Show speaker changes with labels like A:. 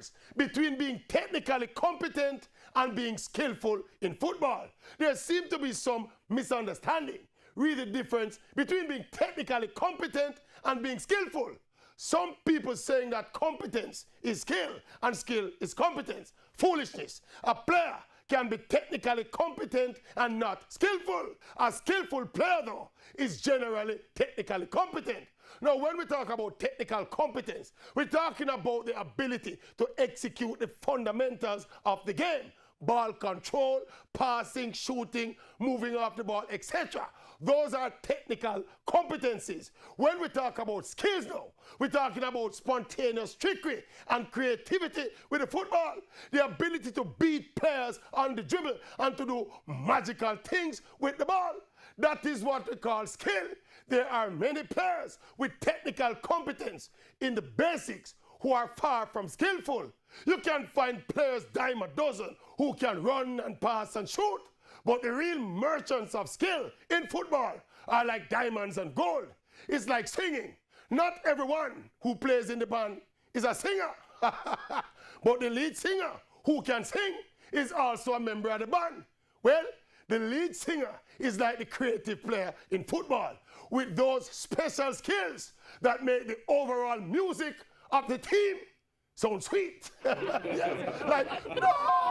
A: difference between being technically competent and being skillful in football. There seems to be some misunderstanding. Read the difference between being technically competent and being skillful. Some people saying that competence is skill and skill is competence. Foolishness. A player can be technically competent and not skillful. A skillful player, though, is generally technically competent. Now, when we talk about technical competence, we're talking about the ability to execute the fundamentals of the game. Ball control, passing, shooting, moving off the ball, etc. Those are technical competencies. When we talk about skills now, we're talking about spontaneous trickery and creativity with the football. The ability to beat players on the dribble and to do magical things with the ball. That is what we call skill. There are many players with technical competence in the basics who are far from skillful. You can find players dime a dozen who can run and pass and shoot. But the real merchants of skill in football are like diamonds and gold. It's like singing. Not everyone who plays in the band is a singer. But the lead singer who can sing is also a member of the band. Well, the lead singer is like the creative player in football with those special skills that make the overall music of the team sound sweet. Yes. Like, no!